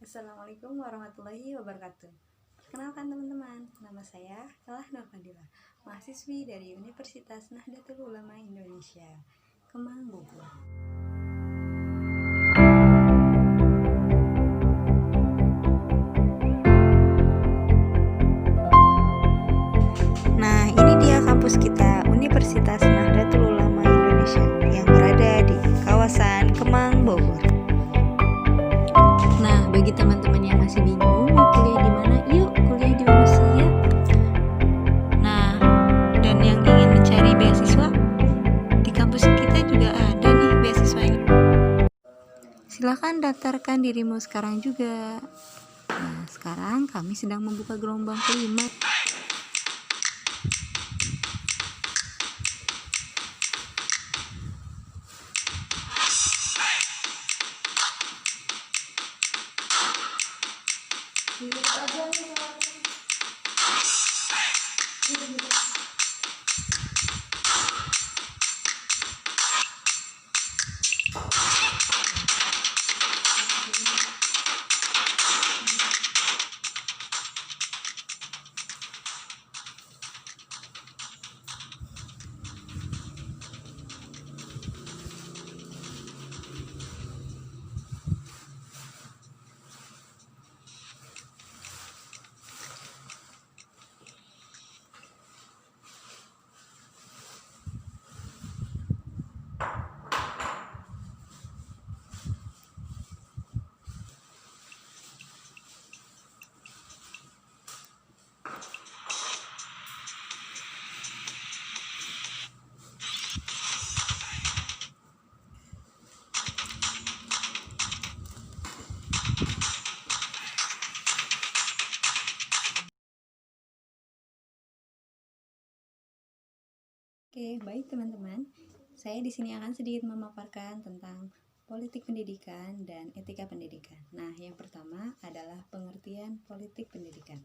Assalamualaikum warahmatullahi wabarakatuh. Perkenalkan teman-teman, nama saya Kalah Nur Fadila, mahasiswi dari Universitas Nahdlatul Ulama Indonesia, Kemang, Bogor. Nah, ini dia kampus kita, Universitas Nahdlatul Ulama Indonesia, yang berada di kawasan Kemang, Bogor. Nah, bagi teman-teman yang masih bingung mau kuliah di mana, yuk kuliah di Unusia. Nah, dan yang ingin mencari beasiswa, di kampus kita juga ada nih beasiswanya. Silakan daftarkan dirimu sekarang juga. Nah, sekarang kami sedang membuka gelombang kelima. Oke, baik teman-teman. Saya di sini akan sedikit memaparkan tentang politik pendidikan dan etika pendidikan. Nah, yang pertama adalah pengertian politik pendidikan.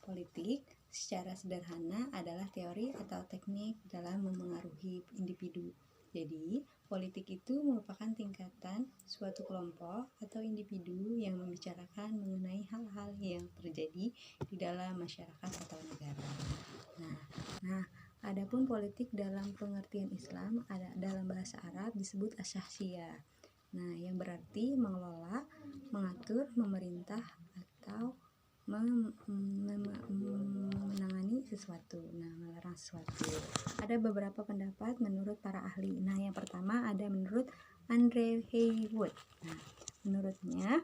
Politik secara sederhana adalah teori atau teknik dalam memengaruhi individu. Jadi, politik itu merupakan tingkatan suatu kelompok atau individu yang membicarakan mengenai hal-hal yang terjadi di dalam masyarakat atau negara. Nah, adapun politik dalam pengertian Islam dalam bahasa Arab disebut asy-syakhsiyah. Nah, yang berarti mengelola, mengatur, memerintah atau menangani sesuatu. Nah, melarang sesuatu. Ada beberapa pendapat menurut para ahli. Nah, yang pertama ada menurut Andre Haywood. Nah, menurutnya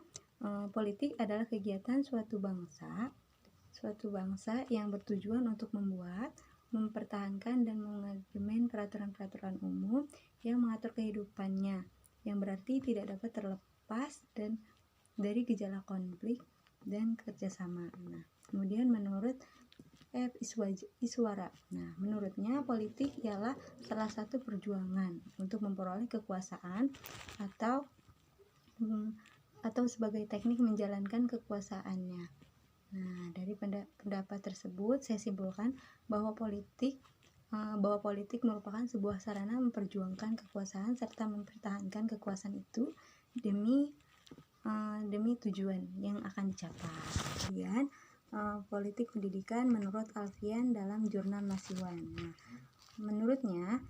politik adalah kegiatan suatu bangsa yang bertujuan untuk membuat, mempertahankan dan mengamandemen peraturan-peraturan umum yang mengatur kehidupannya, yang berarti tidak dapat terlepas dari gejala konflik dan kerjasama. Nah, kemudian menurut F. Iswara, nah, menurutnya politik ialah salah satu perjuangan untuk memperoleh kekuasaan atau sebagai teknik menjalankan kekuasaannya. Nah, dari pendapat tersebut saya simpulkan bahwa politik merupakan sebuah sarana memperjuangkan kekuasaan serta mempertahankan kekuasaan itu demi tujuan yang akan dicapai. Kemudian politik pendidikan menurut Alfian dalam jurnal Masiwan. Nah, menurutnya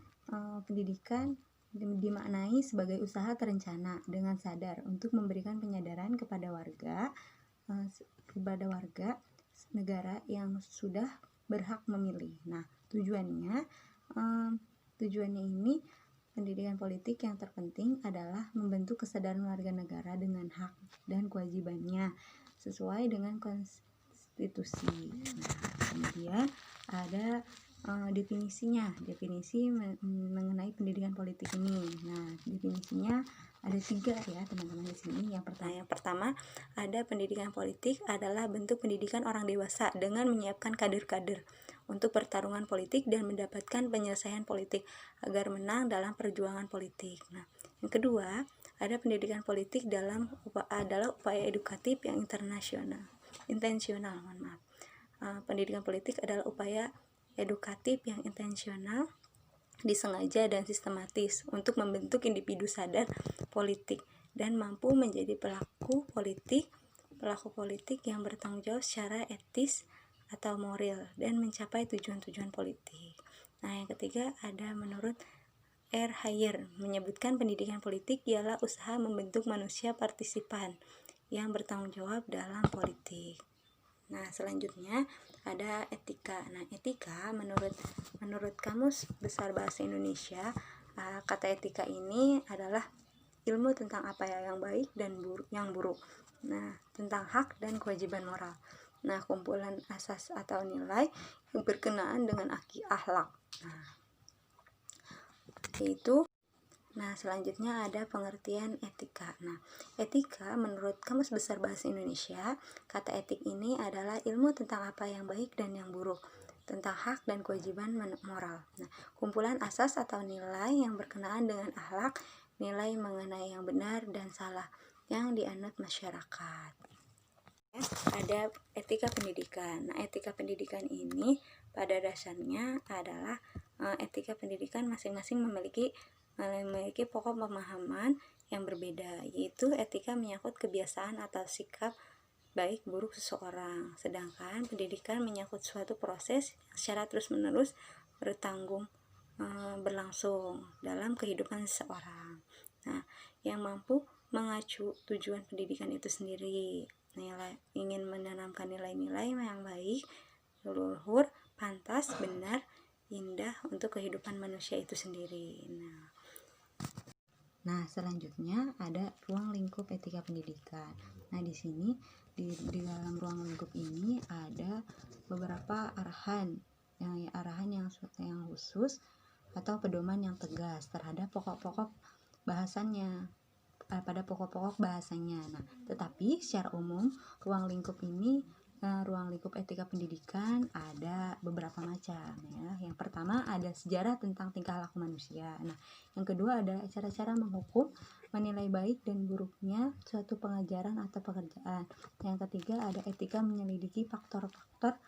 pendidikan dimaknai sebagai usaha terencana dengan sadar untuk memberikan penyadaran kepada warga negara yang sudah berhak memilih. Nah, tujuannya ini pendidikan politik yang terpenting adalah membentuk kesadaran warga negara dengan hak dan kewajibannya sesuai dengan konstitusi. Nah, kemudian ada definisi mengenai pendidikan politik ini. Nah, definisinya ada 3 ya teman-teman di sini. Yang pertama ada pendidikan politik adalah bentuk pendidikan orang dewasa dengan menyiapkan kader-kader untuk pertarungan politik dan mendapatkan penyelesaian politik agar menang dalam perjuangan politik. Nah, yang kedua ada pendidikan politik adalah upaya edukatif yang intensional. Pendidikan politik adalah upaya edukatif yang intensional, disengaja dan sistematis untuk membentuk individu sadar politik dan mampu menjadi pelaku politik pelaku politik yang bertanggung jawab secara etis atau moral dan mencapai tujuan-tujuan politik. Nah, yang ketiga ada menurut R. Hayer menyebutkan pendidikan politik ialah usaha membentuk manusia partisipan yang bertanggung jawab dalam politik. Nah, selanjutnya ada etika. Nah, etika menurut Kamus Besar Bahasa Indonesia, kata etika ini adalah ilmu tentang apa yang baik dan yang buruk. Nah, tentang hak dan kewajiban moral. Nah, kumpulan asas atau nilai yang berkenaan dengan akhlak. Nah, selanjutnya ada pengertian etika. Nah, etika menurut Kamus Besar Bahasa Indonesia, kata etik ini adalah ilmu tentang apa yang baik dan yang buruk, tentang hak dan kewajiban moral. Nah, kumpulan asas atau nilai yang berkenaan dengan akhlak, nilai mengenai yang benar dan salah yang dianut masyarakat. Ada etika pendidikan. Nah, etika pendidikan ini pada dasarnya adalah etika pendidikan masing-masing memiliki pokok pemahaman yang berbeda, yaitu etika menyangkut kebiasaan atau sikap baik buruk seseorang, sedangkan pendidikan menyangkut suatu proses yang secara terus-menerus berlangsung dalam kehidupan seseorang. Nah, yang mampu mengacu tujuan pendidikan itu sendiri, ingin menanamkan nilai-nilai yang baik, luhur, pantas, benar, indah untuk kehidupan manusia itu sendiri. Nah, selanjutnya ada ruang lingkup etika pendidikan. Nah, di sini di dalam ruang lingkup ini ada beberapa arahan yang khusus atau pedoman yang tegas terhadap pokok-pokok bahasanya. Pada pokok-pokok bahasanya. Nah, tetapi secara umum ruang lingkup etika pendidikan ada beberapa macam ya. Yang pertama ada sejarah tentang tingkah laku manusia. Nah, yang kedua ada cara-cara menghukum, menilai baik dan buruknya suatu pengajaran atau pekerjaan. Yang ketiga ada etika menyelidiki faktor-faktor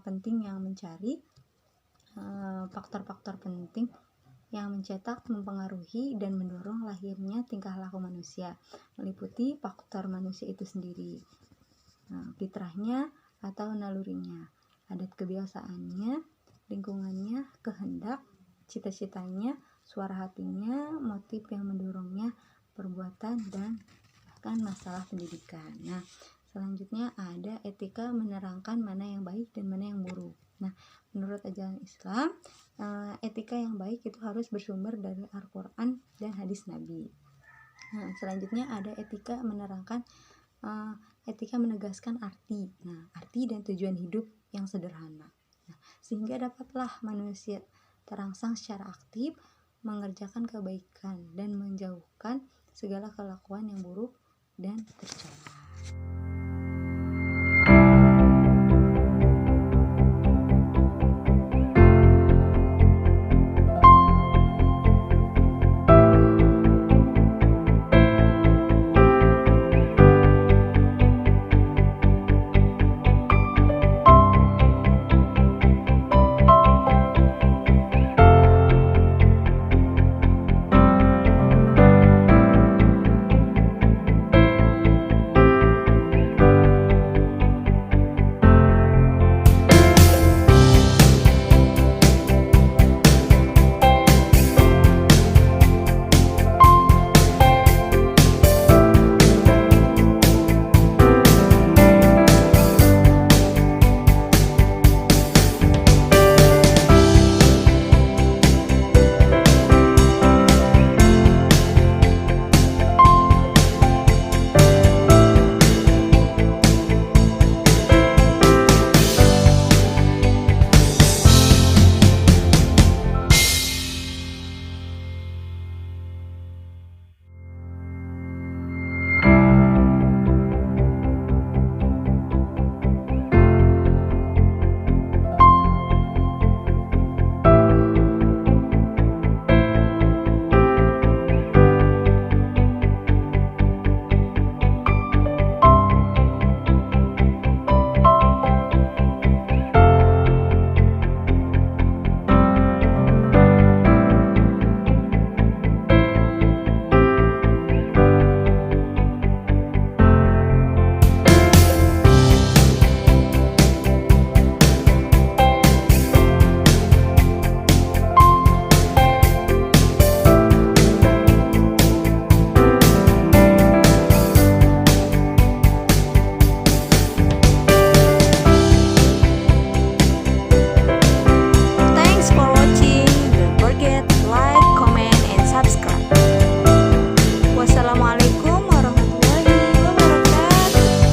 penting yang mencari faktor-faktor penting yang mencetak, mempengaruhi, dan mendorong lahirnya tingkah laku manusia, meliputi faktor manusia itu sendiri, fitrahnya atau nalurinya, adat kebiasaannya, lingkungannya, kehendak, cita-citanya, suara hatinya, motif yang mendorongnya, perbuatan, dan bahkan masalah pendidikan. Nah, selanjutnya ada etika menerangkan mana yang baik dan mana yang buruk. Nah, menurut ajaran Islam, etika yang baik itu harus bersumber dari Al-Quran dan hadis Nabi. Nah, selanjutnya ada etika menerangkan, etika menegaskan arti. Nah, arti dan tujuan hidup yang sederhana. Nah, sehingga dapatlah manusia terangsang secara aktif, mengerjakan kebaikan dan menjauhkan segala kelakuan yang buruk dan tercela.